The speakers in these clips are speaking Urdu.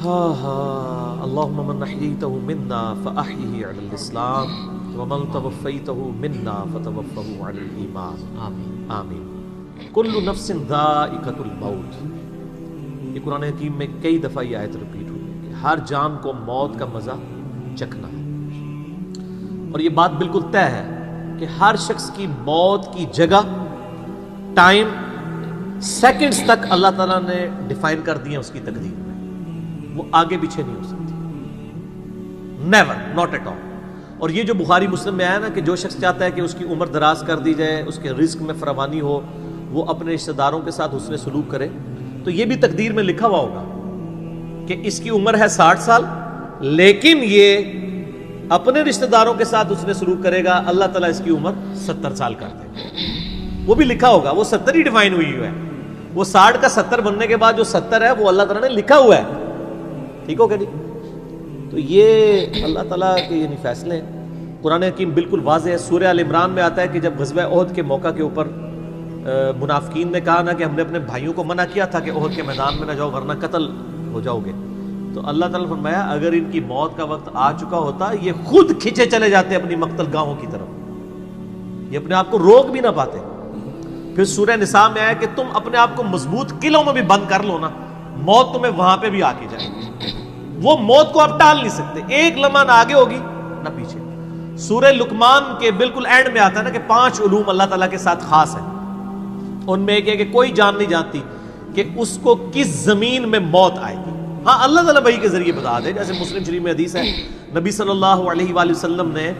اللهم من احييته منا فاحيه على الاسلام ومن توفيته منا فتوفه على الايمان آمین. آمین. کل نفس ذائقۃ الموت، یہ قرآن حکیم میں کئی دفعہ یہ آیت ریپیٹ ہوئی ہے کہ ہر جان کو موت کا مزہ چکھنا ہے. اور یہ بات بالکل طے ہے کہ ہر شخص کی موت کی جگہ، ٹائم، سیکنڈز تک اللہ تعالیٰ نے ڈیفائن کر دی ہے اس کی تقدیر میں. وہ آگے پیچھے نہیں ہو سکتی، نیور، ناٹ ایٹ آل. اور یہ جو بخاری مسلم میں آیا نا کہ جو شخص چاہتا ہے کہ اس کی عمر دراز کر دی جائے، اس کے رزق میں فراوانی ہو، وہ اپنے رشتہ داروں کے ساتھ حسن سلوک کرے، تو یہ بھی تقدیر میں لکھا ہوا ہوگا کہ اس کی عمر ہے 60 سال، لیکن یہ اپنے رشتہ داروں کے ساتھ حسن سلوک کرے گا، اللہ تعالیٰ اس کی عمر 70 سال کر دے گا. وہ بھی لکھا ہوگا، وہ 70 ہی ڈیفائن ہوئی ہے. وہ 60 کا 70 بننے کے بعد جو 70 ہے وہ اللہ تعالیٰ نے لکھا ہوا ہے. ٹھیک ہو گیا جی؟ تو یہ اللہ تعالیٰ کے یعنی فیصلے ہیں. قرآن حکیم بالکل واضح ہے. سورہ ال عمران میں آتا ہے کہ جب غزوہ احد کے موقع کے اوپر منافقین نے کہا نا کہ ہم نے اپنے بھائیوں کو منع کیا تھا کہ احد کے میدان میں نہ جاؤ ورنہ قتل ہو جاؤ گے، تو اللہ تعالیٰ نے فرمایا اگر ان کی موت کا وقت آ چکا ہوتا یہ خود کھینچے چلے جاتے اپنی مقتل گاہوں کی طرف، یہ اپنے آپ کو روک بھی نہ پاتے. پھر سورہ نساء میں آیا کہ تم اپنے آپ کو مضبوط قلعوں میں بھی بند کر لو نا، موت تمہیں وہاں پہ بھی آ کے جائے. وہ موت کو آپ ٹال نہیں سکتے، ایک لمحہ نہ آگے ہوگی نہ پیچھے. سورہ لقمان کے بالکل اینڈ میں آتا ہے نا کہ 5 علوم اللہ تعالیٰ کے ساتھ خاص ہیں. ان میں ایک ہے کہ کوئی جان نہیں جانتی کہ اس کو کس زمین میں موت آئے گی. ہاں اللہ تعالیٰ وحی کے ذریعے بتا دے، جیسے مسلم شریف میں حدیث ہے نبی صلی اللہ علیہ وآلہ وسلم نے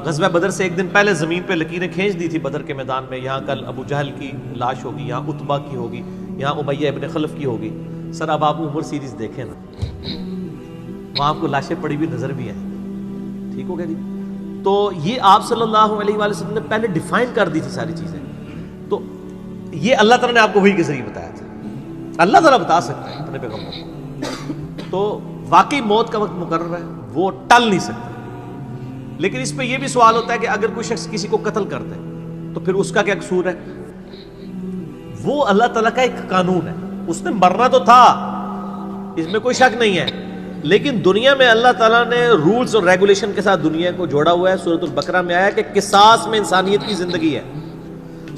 غزوہ بدر سے ایک دن پہلے زمین پہ لکیریں کھینچ دی تھی بدر کے میدان میں. یہاں کل ابو جہل کی لاش ہوگی، یہاں عتبہ کی ہوگی، یہاں امیہ ابن خلف کی ہوگی. سر اب آپ عمر سیریز دیکھیں نا، وہاں آپ کو لاشیں پڑی ہوئی نظر بھی آئیں. ٹھیک ہو گیا جی؟ تو یہ آپ صلی اللہ علیہ وآلہ وسلم نے پہلے ڈیفائن کر دی تھی ساری چیزیں. تو یہ اللہ تعالیٰ نے آپ کو وحی کے ذریعے بتایا تھا. اللہ تعالیٰ بتا سکتا ہے اپنے پیغمبر کو. تو واقعی موت کا وقت مقرر ہے، وہ ٹل نہیں سکتا. لیکن اس پہ یہ بھی سوال ہوتا ہے کہ اگر کوئی شخص کسی کو قتل کر دے تو پھر اس کا کیا قصور ہے؟ وہ اللہ تعالیٰ کا ایک قانون ہے. اس نے مرنا تو تھا، اس میں کوئی شک نہیں ہے، لیکن دنیا میں اللہ تعالیٰ نے رولز اور ریگولیشن کے ساتھ دنیا کو جوڑا ہوا ہے. سورۃ البقرہ میں آیا کہ قصاص میں انسانیت کی زندگی ہے.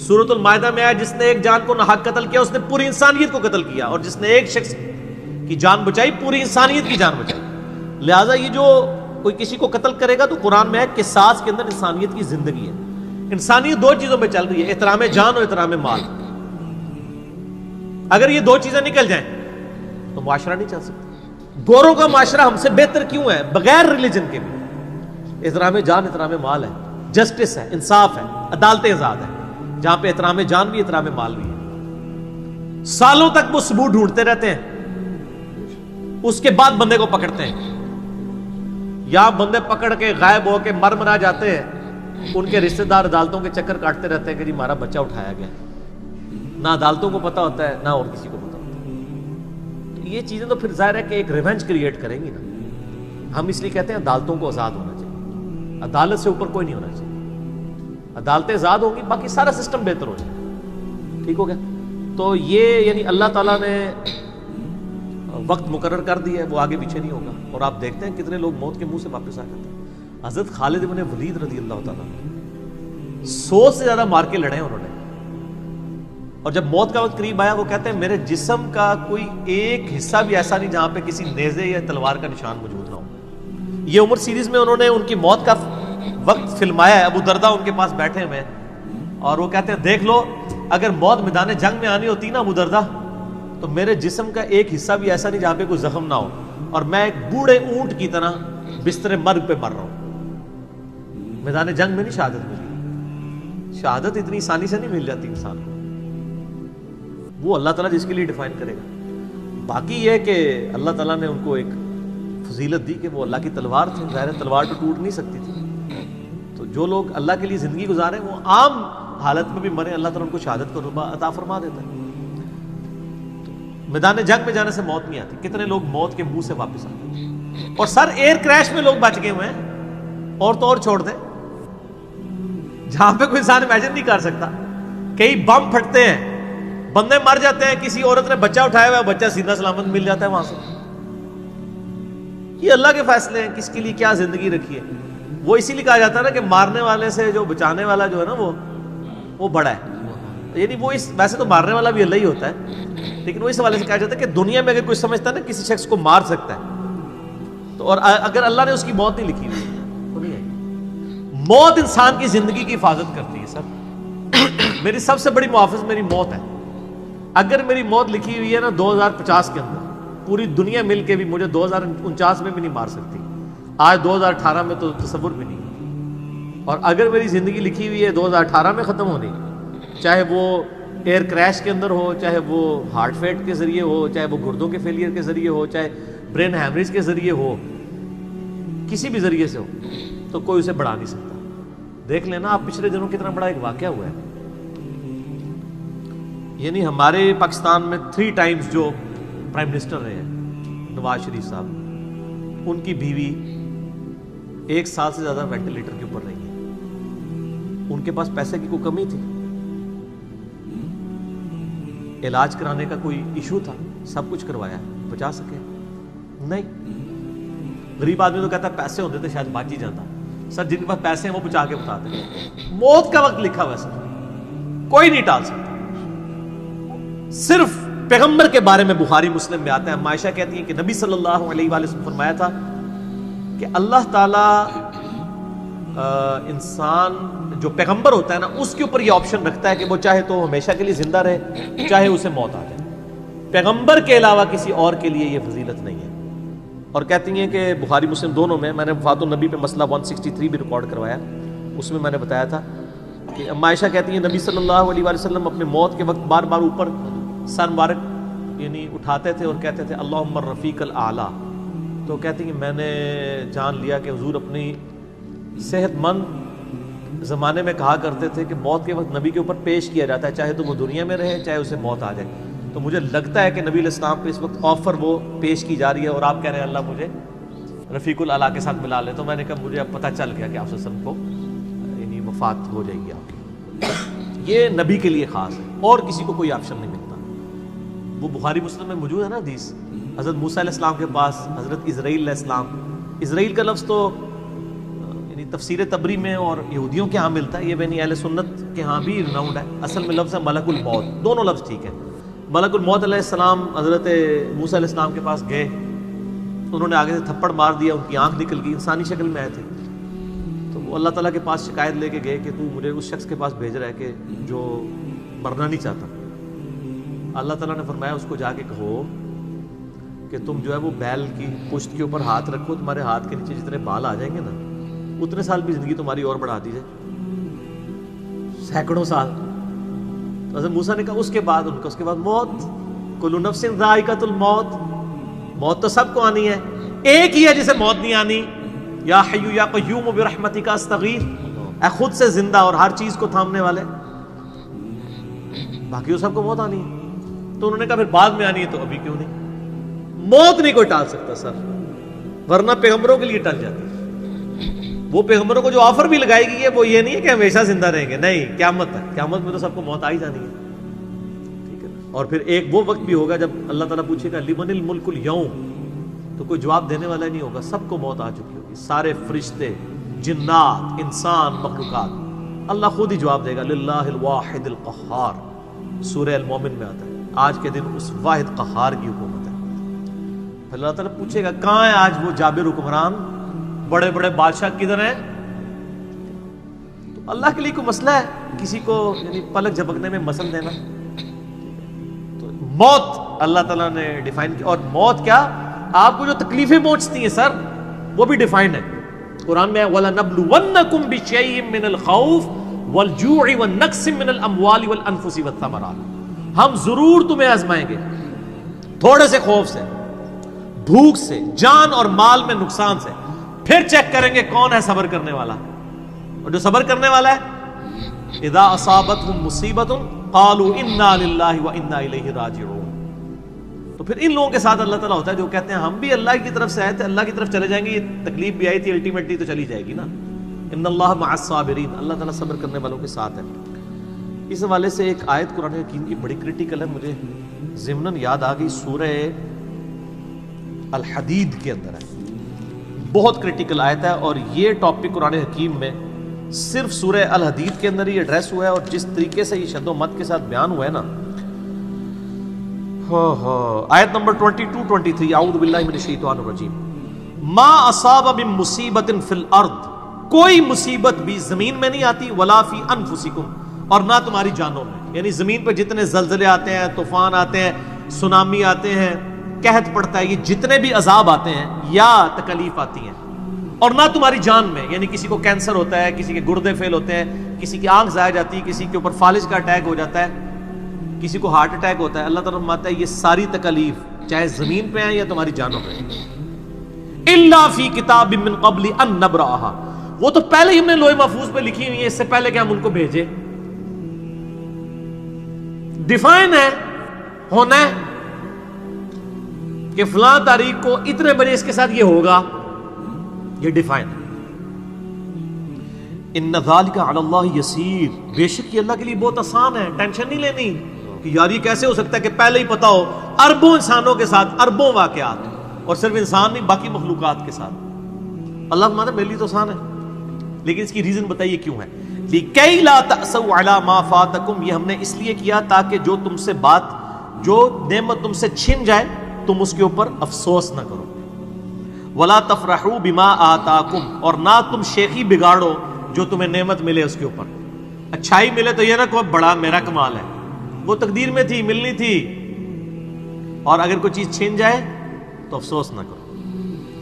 سورۃ المائدہ میں آیا جس نے ایک جان کو ناحق قتل کیا اس نے پوری انسانیت کو قتل کیا، اور جس نے ایک شخص کی جان بچائی پوری انسانیت کی جان بچائی. لہٰذا یہ جو کوئی کسی کو قتل کرے گا تو قرآن میں ہے قصاص کے اندر انسانیت کی زندگی ہے. انسانیت 2 چیزوں پہ چل رہی ہے، احترام جان اور احترام مال. اگر یہ 2 چیزیں نکل جائیں تو معاشرہ نہیں چل سکتا. گوروں کا معاشرہ ہم سے بہتر کیوں ہے؟ بغیر ریلیجن کے بھی احترام جان احترام مال ہے، جسٹس ہے، انصاف ہے، عدالتیں آزاد ہے، جہاں پہ احترام جان بھی احترام مال بھی ہے. سالوں تک وہ ثبوت ڈھونڈتے رہتے ہیں، اس کے بعد بندے کو پکڑتے ہیں. یا بندے پکڑ کے غائب ہو کے مر مرا جاتے ہیں، ان کے رشتہ دار عدالتوں کے چکر کاٹتے رہتے ہیں کہ جی ہمارا بچہ اٹھایا گیا. نہ عدالتوں کو پتا ہوتا ہے نہ اور کسی کو پتا ہوتا ہے. تو یہ چیزیں تو پھر ظاہر ہے کہ ایک ریونج کریٹ کریں گی نا. ہم اس لیے کہتے ہیں عدالتوں کو آزاد ہونا چاہیے، عدالت سے اوپر کوئی نہیں ہونا چاہیے. عدالتیں آزاد ہوں گی، باقی سارا سسٹم بہتر ہو جائے. ٹھیک ہو گیا؟ تو یہ یعنی اللہ تعالیٰ نے وقت مقرر کر دیا ہے، وہ آگے پیچھے نہیں ہوگا. اور آپ دیکھتے ہیں کتنے لوگ موت کے منہ سے واپس آ جاتے ہیں. حضرت خالد بن ولید رضی اللہ تعالیٰ 100 سے زیادہ مار کے لڑے انہوں نے، اور جب موت کا وقت قریب آیا وہ کہتے ہیں میرے جسم کا کوئی ایک حصہ بھی ایسا نہیں جہاں پہ کسی نیزے یا تلوار کا نشان موجود نہ ہو. یہ عمر سیریز میں انہوں نے ان کی موت کا وقت فلمایا ہے. ابو دردہ ان کے پاس بیٹھے ہوئے ہیں اور وہ کہتے ہیں دیکھ لو اگر موت میدان جنگ میں آنی ہوتی نا ابو دردہ تو میرے جسم کا ایک حصہ بھی ایسا نہیں جہاں پہ کوئی زخم نہ ہو، اور میں ایک بوڑھے اونٹ کی طرح بستر مرگ پہ مر رہا ہوں. میدان جنگ میں نہیں شہادت ملی. شہادت اتنی آسانی سے نہیں مل جاتی انسان کو. وہ اللہ تعالیٰ جس کے لیے ڈیفائن کرے گا. باقی یہ کہ اللہ تعالیٰ نے ان کو ایک فضیلت دی کہ وہ اللہ کی تلوار تھی. ظاہر تلوار تو ٹوٹ نہیں سکتی تھی. تو جو لوگ اللہ کے لیے زندگی گزارے وہ عام حالت میں بھی مرے، اللہ تعالیٰ ان کو شہادت کا رتبہ عطا فرما دیتا ہے. میدان جنگ میں جانے سے موت نہیں آتی. کتنے لوگ موت کے منہ سے واپس آتے ہیں. اور سر ایئر کریش میں لوگ بچ گئے ہوئے ہیں، اور تو اور چھوڑ دیں جہاں پہ کوئی انسان امیجن نہیں کر سکتا. کئی بم پھٹتے ہیں، بندے مر جاتے ہیں، کسی عورت نے بچہ اٹھایا ہوا ہے، بچہ سیدھا سلامت مل جاتا ہے وہاں سے. یہ اللہ کے فیصلے ہیں کس کے لیے کیا زندگی رکھی ہے. وہ اسی لیے کہا جاتا ہے نا کہ مارنے والے سے جو بچانے والا جو ہے نا وہ بڑا ہے. یعنی وہ ویسے تو مارنے والا بھی اللہ ہی ہوتا ہے، لیکن وہ اس حوالے سے کہا جاتا ہے کہ دنیا میں اگر کوئی سمجھتا ہے نا کسی شخص کو مار سکتا ہے تو، اور اگر اللہ نے اس کی موت نہیں لکھی ہوئی تو نہیں ہے. موت انسان کی زندگی کی حفاظت کرتی ہے. سر میری سب سے بڑی محافظ میری موت ہے. اگر میری موت لکھی ہوئی ہے نا 2050 کے اندر، پوری دنیا مل کے بھی مجھے 2049 میں بھی نہیں مار سکتی. آج 2018 میں تو تصور بھی نہیں. اور اگر میری زندگی لکھی ہوئی ہے 2018 میں ختم ہونی، چاہے وہ ایئر کریش کے اندر ہو، چاہے وہ ہارٹ فیٹ کے ذریعے ہو، چاہے وہ گردوں کے فیلئر کے ذریعے ہو، چاہے برین ہیمریج کے ذریعے ہو، کسی بھی ذریعے سے ہو، تو کوئی اسے بڑھا نہیں سکتا. دیکھ لینا آپ پچھلے دنوں کتنا بڑا ایک واقعہ ہوا ہے. یعنی ہمارے پاکستان میں 3 ٹائمز جو پرائم منسٹر رہے ہیں نواز شریف صاحب، ان کی بیوی 1 سال سے زیادہ وینٹیلیٹر کے اوپر رہی ہے. ان کے پاس پیسے کی کوئی کمی تھی؟ علاج کرانے کا کوئی ایشو تھا؟ سب کچھ کروایا، بچا سکے؟ نہیں. غریب آدمی تو کہتا ہے پیسے ہوتے تو شاید بچ ہی جاتا. سر جن کے پاس پیسے ہیں وہ بچا کے بتاتے ہیں. موت کا وقت لکھا ہوا ہے سر، کوئی نہیں ٹال سکتا. صرف پیغمبر کے بارے میں بخاری مسلم میں آتا ہے، عائشہ کہتی ہیں کہ نبی صلی اللہ علیہ وآلہ وسلم فرمایا تھا کہ اللہ تعالیٰ انسان جو پیغمبر ہوتا ہے نا اس کے اوپر یہ آپشن رکھتا ہے کہ وہ چاہے تو ہمیشہ کے لیے زندہ رہے، چاہے اسے موت آ جائے. پیغمبر کے علاوہ کسی اور کے لیے یہ فضیلت نہیں ہے. اور کہتی ہیں کہ بخاری مسلم دونوں میں نے وفات النبی پہ مسئلہ 163 بھی ریکارڈ کروایا، اس میں نے بتایا تھا کہ عائشہ کہتی ہیں نبی صلی اللہ علیہ وآلہ وسلم اپنے موت کے وقت بار بار اوپر سر مبارک یعنی اٹھاتے تھے اور کہتے تھے اللہم الرفیق الاعلیٰ. تو کہتی ہیں میں نے جان لیا کہ حضور اپنی صحت مند زمانے میں کہا کرتے تھے کہ موت کے وقت نبی کے اوپر پیش کیا جاتا ہے، چاہے تو وہ دنیا میں رہے چاہے اسے موت آ جائے. تو مجھے لگتا ہے کہ نبی علیہ السلام پہ اس وقت آفر وہ پیش کی جا رہی ہے اور آپ کہہ رہے ہیں اللہ مجھے رفیق الاعلیٰ کے ساتھ ملا لے. تو میں نے کہا مجھے اب پتہ چل گیا کہ آپ صلی اللہ علیہ وسلم کو یعنی وفات ہو جائے گی آپ کی. یہ نبی کے لیے خاص ہے اور کسی کو کوئی آپشن نہیں ملتا. وہ بخاری مسلم میں موجود ہے نا حدیث، حضرت موسیٰ علیہ السلام کے پاس حضرت اسرائیل علیہ السلام، اسرائیل کا لفظ تو یعنی تفسیر تبری میں اور یہودیوں کے ہاں ملتا ہے، یہ بنی اہل سنت کے ہاں بھی رناؤنڈ ہے. اصل میں لفظ ہے ملک الموت، دونوں لفظ ٹھیک ہے. ملک الموت علیہ السلام حضرت موسیٰ علیہ السلام کے پاس گئے، انہوں نے آگے سے تھپڑ مار دیا، ان کی آنکھ نکل گئی، انسانی شکل میں آئے تھے. تو وہ اللہ تعالیٰ کے پاس شکایت لے کے گئے کہ تو مجھے اس شخص کے پاس بھیج رہا ہے کہ جو مرنا نہیں چاہتا. اللہ تعالیٰ نے فرمایا اس کو جا کے کہو کہ تم جو ہے وہ بیل کی پشت کے اوپر ہاتھ رکھو، تمہارے ہاتھ کے نیچے جتنے بال آ جائیں گے نا اتنے سال بھی زندگی تمہاری اور بڑھا دی جائے، سینکڑوں سال. تو حضرت موسیٰ نے کہا اس کے بعد ان کا اس کے بعد موت، کل نفس ذائقۃ الموت، موت تو سب کو آنی ہے، ایک ہی ہے جسے موت نہیں آنی. یا حی یا قیوم برحمتک استغیث، اے خود سے زندہ اور ہر چیز کو تھامنے والے، باقی وہ سب کو موت آنی ہے. تو انہوں نے کہا پھر بعد میں آنی ہے تو ابھی کیوں نہیں؟ موت نہیں کوئی ٹال سکتا سر، ورنہ پیغمبروں کے لیے ٹل جاتی ہے. وہ پیغمبروں کو جو آفر بھی لگائی گئی ہے وہ یہ نہیں ہے کہ ہمیشہ زندہ رہیں گے، نہیں، قیامت ہے، قیامت میں تو سب کو موت آ ہی جانی ہے. ٹھیک ہے. اور پھر ایک وہ وقت بھی ہوگا جب اللہ تعالیٰ پوچھے گا لمن الملک اليوم، تو کوئی جواب دینے والا نہیں ہوگا، سب کو موت آ چکی ہوگی، سارے فرشتے، جنات، انسان، مخلوقات. اللہ خود ہی جواب دے گا للہ الواحد القہار، سورہ المومن میں آتا ہے. آج کے دن اس واحد قہار کی حکومت ہے. پھر اللہ تعالیٰ پوچھے گا کہاں ہے آج وہ جابر حکمران، بڑے بڑے بادشاہ کدھر ہیں؟ تو اللہ کے لیے کوئی مسئلہ ہے کسی کو یعنی پلک جھپکنے میں مسل دینا؟ تو موت اللہ تعالیٰ نے ڈیفائن کی. اور موت کیا، آپ کو جو تکلیفیں پہنچتی ہیں سر وہ بھی ڈیفائنڈ ہے. قرآن میں وَلَنَبْلُوَنَّكُمْ بِشَيْءٍ مِّنَ الْخَوْفِ وَالْجُوعِ وَالنَّقْصِ مِّنَ الْأَمْوَالِ وَالْأَنفُسِ وَالثَّمَرَاتِ، ہم ضرور تمہیں آزمائیں گے تھوڑے سے خوف سے، بھوک سے، جان اور مال میں نقصان سے، پھر چیک کریں گے کون ہے صبر کرنے والا. اور جو صبر کرنے والا ہے اذا اصابتهم مصیبت قالوا انا للہ وانا الیہ راجعون. تو پھر ان لوگوں کے ساتھ اللہ تعالیٰ ہوتا ہے جو کہتے ہیں ہم بھی اللہ کی طرف سے آئے تھے، اللہ کی طرف چلے جائیں گے، یہ تکلیف بھی آئی تھی الٹیمیٹلی تو چلی جائے گی نا. ان اللہ مع الصابرین، اللہ تعالیٰ صبر کرنے والوں کے ساتھ ہے. اس حوالے سے ایک آیت قرآن حکیم کی بڑی کریٹیکل ہے، مجھے ضمناً یاد آ گئی، سورہ الحدید کے اندر ہے. بہت کرٹیکل آیت ہے، اور یہ ٹاپک قرآن حکیم میں صرف سورہ الحدید کے اندر ہی ایڈریس ہوا ہے، اور جس طریقے سے یہ شد و مت کے ساتھ بیان ہوا ہے نا، آیت نمبر 22-23، اعوذ باللہ من الشیطان الرجیم، ما اصاب من مصیبت فی الارض، کوئی مصیبت بھی زمین میں نہیں آتی، ولا فی انفسکم، اور نہ تمہاری جانوں میں، یعنی زمین پہ جتنے زلزلے آتے ہیں، طوفان آتے ہیں، سونامی آتے ہیں، قحط پڑتا ہے، یہ جتنے بھی عذاب آتے ہیں یا تکلیف آتی ہیں، اور نہ تمہاری جان میں، یعنی کسی کو کینسر ہوتا ہے، کسی کے گردے فیل ہوتے ہیں، کسی کی آنکھ ضائع جاتی ہے، کسی کے اوپر فالج کا اٹیک ہو جاتا ہے، کسی کو ہارٹ اٹیک ہوتا ہے، اللہ تعالیٰ فرماتا ہے یہ ساری تکلیف چاہے زمین پہ ہیں یا تمہاری جانوں پہ ہیں، الا فی کتاب من قبل ان نبرأها، وہ تو پہلے ہی ہم نے لوح محفوظ پہ لکھی ہوئی ہے، اس سے پہلے کہ ہم ان کو بھیجے، ڈیفائن ہے، ہونا ہے کہ فلاں تاریخ کو اتنے بجے اس کے ساتھ یہ ہوگا، یہ ڈیفائن ہے۔ ان ذالک علی اللہ یسیر، بے شک یہ اللہ کے لیے بہت آسان ہے، ٹینشن نہیں لینی کہ یار یہ کیسے ہو سکتا ہے کہ پہلے ہی پتا ہو، اربوں انسانوں کے ساتھ اربوں واقعات، اور صرف انسان نہیں باقی مخلوقات کے ساتھ، اللہ فرماتا ہے میرے لیے تو آسان ہے، لیکن اس کی ریزن بتائیے کیوں ہے، لِكَيْ لَا تَأْسَوْا عَلَى مَا فَاتَكُمْ، یہ ہم نے اس لیے کیا تاکہ جو تم سے بات، جو نعمت تم سے چھن جائے تم اس کے اوپر افسوس نہ کرو، وَلَا تَفْرَحُوا بِمَا آتَاكُمْ، اور نہ تم شیخی بگاڑو جو تمہیں نعمت ملے اس کے اوپر، اچھائی ملے تو یہ نہ کہو بڑا میرا کمال ہے، وہ تقدیر میں تھی، ملنی تھی، اور اگر کوئی چیز چھن جائے تو افسوس نہ کرو،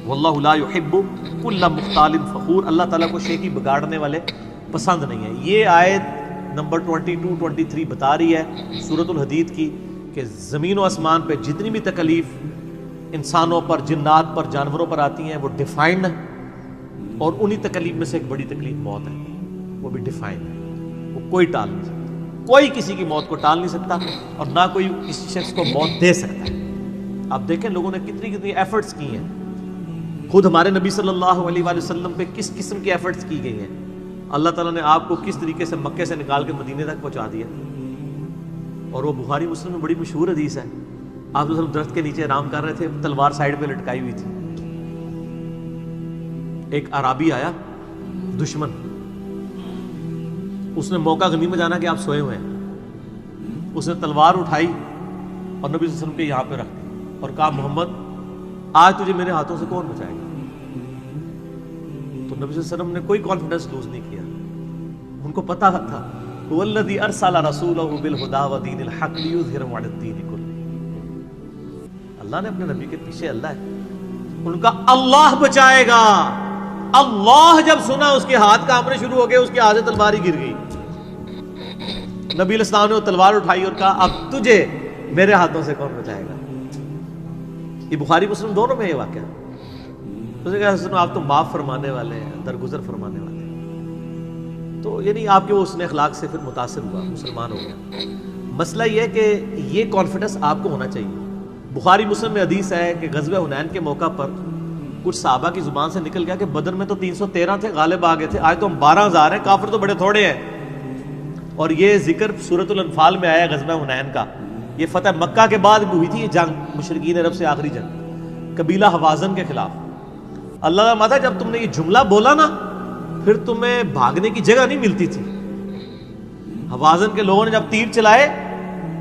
واللہ لا يحب كل مختال فخور، اللہ تعالیٰ کو شیخی بگاڑنے والے پسند نہیں ہے۔ یہ آیت نمبر 22-23 بتا رہی ہے سورۃ الحدید کی کہ زمین و آسمان پہ جتنی بھی تکلیف انسانوں پر، جنات پر، جانوروں پر آتی ہیں وہ ڈیفائنڈ ہے، اور انہی تکلیف میں سے ایک بڑی تکلیف موت ہے، وہ بھی ڈیفائنڈ ہے، وہ کوئی ٹال نہیں سکتا، کوئی کسی کی موت کو ٹال نہیں سکتا، اور نہ کوئی کسی شخص کو موت دے سکتا ہے۔ آپ دیکھیں لوگوں نے کتنی ایفرٹس کی ہیں، خود ہمارے نبی صلی اللہ علیہ وآلہ وسلم پہ کس قسم کی ایفرٹس کی گئی ہیں، اللہ تعالیٰ نے آپ کو کس طریقے سے مکے سے نکال کے مدینے تک پہنچا دیا، اور وہ بخاری مسلم میں بڑی مشہور حدیث ہے، آپ درخت کے نیچے آرام کر رہے تھے، تلوار سائیڈ پہ لٹکائی ہوئی تھی، ایک عرابی آیا دشمن، اس نے موقع غنیمت جانا کہ آپ سوئے ہوئے ہیں، اس نے تلوار اٹھائی اور نبی صلی اللہ علیہ وسلم کے یہاں پہ رکھ دی اور کہا محمد آج تجھے میرے ہاتھوں سے کون بچائے گا؟ تو نبی صلی اللہ علیہ وسلم نے کوئی کانفیڈنس لوز نہیں کیا، ان کو پتا تھا هو الذی ارسل رسولہ بالہدی ودین الحق لیظہرہ علی الدین کلہ، اللہ نے اپنے نبی کے پیچھے اللہ ہے، ان کا اللہ بچائے گا، اللہ جب سنا اس کے ہاتھ کانپنے شروع ہو گئے، اس کے ہاتھ سے تلوار ہی گر گئی، نبی علیہ السلام نے وہ تلوار اٹھائی اور کہا اب تجھے میرے ہاتھوں سے کون بچائے گا؟ یہ بخاری مسلم دونوں میں یہ واقعہ، اس نے کہا آپ تو معاف فرمانے والے ہیں، درگزر فرمانے والے ہیں، تو یعنی آپ کے وہ حسن اخلاق سے پھر متاثر ہوا، مسلمان ہو گیا۔ مسئلہ یہ ہے کہ یہ کانفیڈنس آپ کو ہونا چاہیے۔ بخاری مسلم میں حدیث ہے کہ غزوہ حنین کے موقع پر کچھ صحابہ کی زبان سے نکل گیا کہ بدر میں تو 313 تھے، غالب آ گئے تھے، آج تو ہم 12,000 ہیں، کافر تو بڑے تھوڑے ہیں، اور یہ ذکر سورۃ الانفال میں آیا غزوہ حنین کا، یہ فتح مکہ کے بعد بھی ہوئی تھی یہ جنگ، مشرکین عرب سے آخری جنگ قبیلہ حوازن کے خلاف۔ اللہ کا ماتا جب تم نے یہ جملہ بولا نا پھر تمہیں بھاگنے کی جگہ نہیں ملتی تھی، حوازن کے لوگوں نے جب تیر چلائے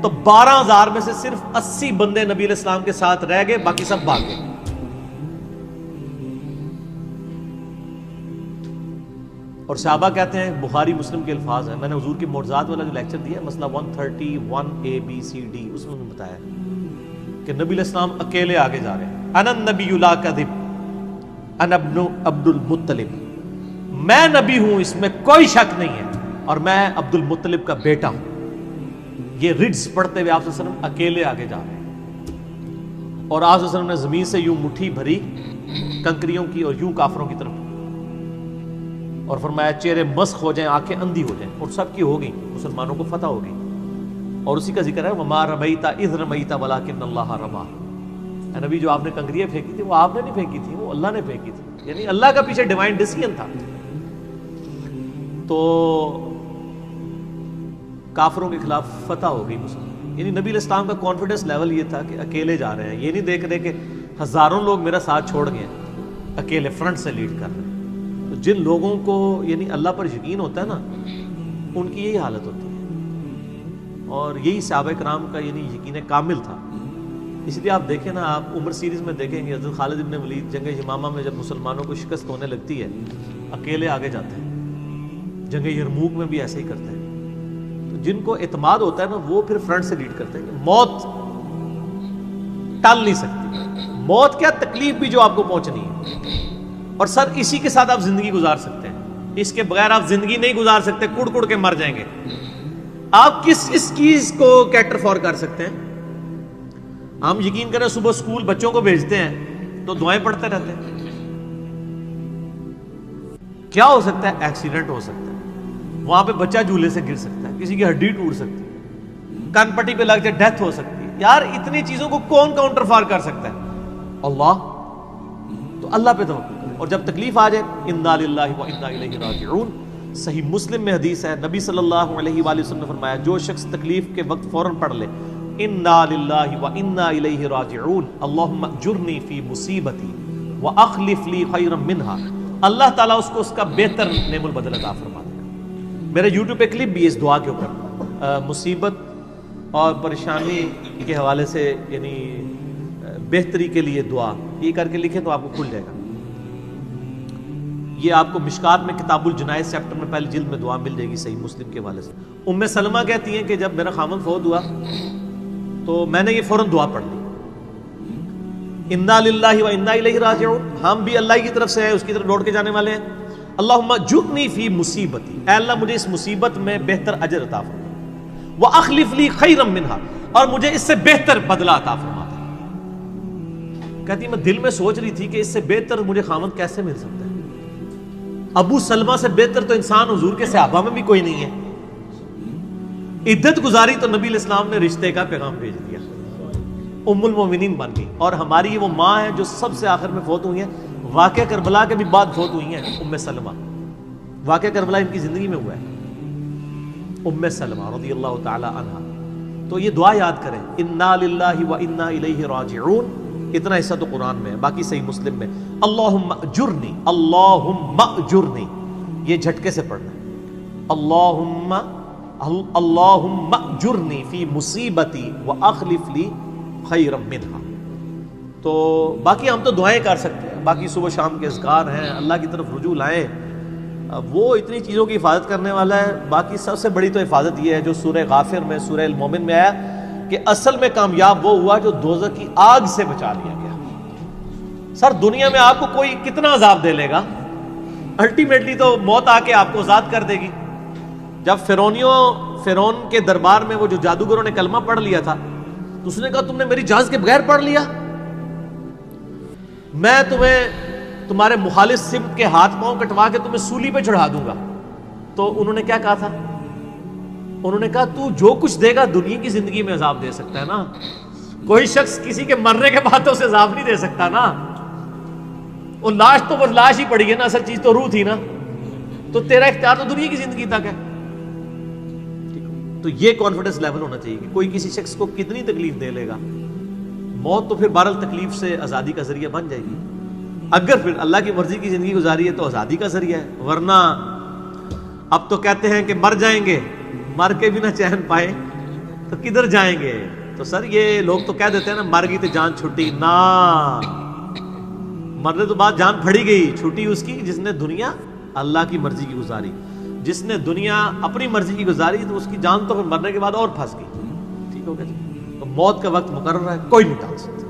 تو 12,000 میں سے صرف 80 بندے نبی علیہ السلام کے ساتھ رہ گئے، باقی سب بھاگ گئے۔ اور صحابہ کہتے ہیں، بخاری مسلم کے الفاظ ہیں، میں نے حضور کی معجزات والا جو لیکچر دیا ہے مسئلہ 131 A اس میں بتایا کہ نبی علیہ السلام اکیلے آگے جا رہے ہیں، انا النبی لا کذب انا ابن عبد المطلب، میں نبی ہوں اس میں کوئی شک نہیں ہے، اور میں عبد المطلب کا بیٹا ہوں۔ یہ رڈز پڑھتے ہوئے آپ صلی اللہ علیہ وسلم اکیلے آگے جا رہے ہیں، اور آپ صلی اللہ علیہ وسلم نے زمین سے یوں مٹھی بھری کنکریوں کی اور یوں کافروں کی طرف، اور فرمایا چہرے مسخ ہو جائیں، آنکھیں اندھی ہو جائیں، اور سب کی ہو گئی، مسلمانوں کو فتح ہو گئی، اور اسی کا ذکر ہے وما رمیت اذ رمیت ولکن اللہ رمی، اے نبی جو آپ نے کنکریاں پھینکی تھی وہ آپ نے نہیں پھینکی تھی، وہ اللہ نے پھینکی تھی، یعنی اللہ کا پیچھے ڈیوائن ڈیسیژن تھا۔ تو کافروں کے خلاف فتح ہو گئی مسلمان، یعنی نبی علیہ السلام کا کانفیڈنس لیول یہ تھا کہ اکیلے جا رہے ہیں، یہ نہیں دیکھ رہے کہ ہزاروں لوگ میرا ساتھ چھوڑ گئے ہیں، اکیلے فرنٹ سے لیڈ کر رہے ہیں. تو جن لوگوں کو یعنی اللہ پر یقین ہوتا ہے نا، ان کی یہی حالت ہوتی ہے، اور یہی صحابہ کرام کا یعنی یقین کامل تھا. اس لیے آپ دیکھیں نا، آپ عمر سیریز میں دیکھیں گے حضرت خالد بن ولید جنگ یمامہ میں جب مسلمانوں کو شکست ہونے لگتی ہے اکیلے آگے جاتے ہیں. جنگ یرموک میں بھی ایسے ہی کرتے ہیں. تو جن کو اعتماد ہوتا ہے نا وہ پھر فرنٹ سے لیڈ کرتے ہیں کہ موت ٹال نہیں سکتی. موت کیا تکلیف بھی جو آپ کو پہنچنی ہے، اور سر اسی کے ساتھ آپ زندگی گزار سکتے ہیں. اس کے بغیر آپ زندگی نہیں گزار سکتے، کڑ کڑ کے مر جائیں گے. آپ کس اس چیز کو کیٹر فور کر سکتے ہیں؟ ہم یقین کریں صبح سکول بچوں کو بھیجتے ہیں تو دعائیں پڑھتے رہتے ہیں. کیا ہو سکتا ہے؟ ایکسیڈنٹ ہو سکتا ہے، وہاں پہ بچہ جھولے سے گر سکتا ہے، کسی کی ہڈی ٹوٹ سکتی ہے، کان پٹی پہ لگ جائے ڈیتھ ہو سکتی ہے. یار اتنی چیزوں کو کون کاؤنٹر فار کر سکتا ہے؟ اللہ. تو اللہ پہ توکل کریں، اور جب تکلیف آ جائے انا للہ و انا الیہ راجعون. صحیح مسلم میں حدیث ہے، نبی صلی اللہ علیہ وآلہ وسلم نے فرمایا جو شخص تکلیف کے وقت فوراً پڑھ لے انا للہ و انا الیہ راجعون اللہم اجرنی فی مصیبتی واخلف لی خیرا منہا، اللہ تعالیٰ اس کو اس کا بہتر نعم البدل عطا فرما دے گا. میرے یوٹیوب پہ کلپ بھی ہے اس دعا کے اوپر، مصیبت اور پریشانی کے حوالے سے یعنی بہتری کے لیے دعا، یہ کر کے لکھیں تو آپ کو کھل جائے گا. یہ آپ کو مشکات میں کتاب الجنائز چیپٹر میں پہلی جلد میں دعا مل جائے گی صحیح مسلم کے حوالے سے. ام سلمہ کہتی ہیں کہ جب میرا خامن فوت ہوا تو میں نے یہ فوراً دعا پڑھ لی، انا للہ و انا الیہ راجعون. ہم بھی اللہ کی طرف سے ہیں، اس کی طرف لوٹ کے جانے والے ہیں. اللہم اجرنی فی مصیبتی، اے اللہ مجھے اس مصیبت میں بہتر اجر عطا فرما، واخلف لی خیرا منہا، اور مجھے اس سے بہتر بدلہ عطا فرما دے. کہتی میں دل میں سوچ رہی تھی کہ اس سے بہتر مجھے خامد کیسے مل سکتا ہے؟ ابو سلمہ سے بہتر تو انسان حضور کے صحابہ میں بھی کوئی نہیں ہے. عدت گزاری تو نبی علیہ السلام نے رشتے کا پیغام بھیج دیا، ام المومنین بن گئی. اور ہماری وہ ماں ہے جو سب سے آخر میں فوت ہوئی ہیں، واقعہ کربلا کے بھی بعد فوت ہوئی ہیں، ام سلمہ. واقعہ کربلا ان کی زندگی میں ہوا ہے، ام سلمہ رضی اللہ تعالی عنہا. تو یہ دعا یاد کریں، انا للہ و انا الیہ راجعون. اتنا حصہ تو قرآن میں ہے، باقی صحیح مسلم میں اللہم اجرنی، اللہم اجرنی، یہ جھٹکے سے پڑھنا ہے. اللہم اجرنی فی مصیبتی واخلف لی خیرا منہا. تو باقی ہم تو دعائیں کر سکتے ہیں، باقی صبح شام کے اذکار ہیں، اللہ کی طرف رجوع لائیں. وہ اتنی چیزوں کی حفاظت کرنے والا ہے. باقی سب سے بڑی تو حفاظت یہ ہے جو سورہ غافر میں سورہ المومن میں آیا کہ اصل میں کامیاب وہ ہوا جو دوزخ کی آگ سے بچا لیا گیا. سر دنیا میں آپ کو کوئی کتنا عذاب دے لے گا، الٹیمیٹلی تو موت آ کے آپ کو آزاد کر دے گی. جب فرعون کے دربار میں وہ جو جادوگروں نے کلمہ پڑھ لیا تھا تو اس نے کہا تم نے میری اجازت کے بغیر پڑھ لیا، میں تمہیں تمہارے مخالف سمت کے ہاتھ پاؤں کٹوا کے تمہیں سولی پہ چڑھا دوں گا. تو انہوں نے کیا کہا تھا؟ انہوں نے کہا تو جو کچھ دے گا دنیا کی زندگی میں عذاب دے سکتا ہے نا، کوئی شخص کسی کے مرنے کے بعد تو اسے عذاب نہیں دے سکتا نا. وہ لاش تو وہ لاش ہی پڑی ہے نا، اصل چیز تو روح تھی نا. تو تیرا اختیار تو دنیا کی زندگی تک ہے. تو یہ کانفیڈنس لیول ہونا چاہیے کہ کوئی کسی شخص کو کتنی تکلیف دے لے گا، موت تو پھر بہرحال تکلیف سے آزادی کا ذریعہ بن جائے گی. اگر پھر اللہ کی مرضی کی زندگی گزاری ہے تو آزادی کا ذریعہ ہے. ورنہ اب تو کہتے ہیں کہ مر جائیں گے، مر کے بھی نہ چین پائے تو کدھر جائیں گے. تو سر یہ لوگ تو کہہ دیتے ہیں نا مر گئی تو جان چھٹی، نہ، مرنے تو بعد جان پھڑی گئی. چھٹی اس کی جس نے دنیا اللہ کی مرضی کی گزاری، جس نے دنیا اپنی مرضی کی گزاری تو اس کی جان تو پھر مرنے کے بعد اور پھنس گئی. ٹھیک ہو گیا جی. تو موت کا وقت مقرر ہے، کوئی نہیں ٹال سکتا.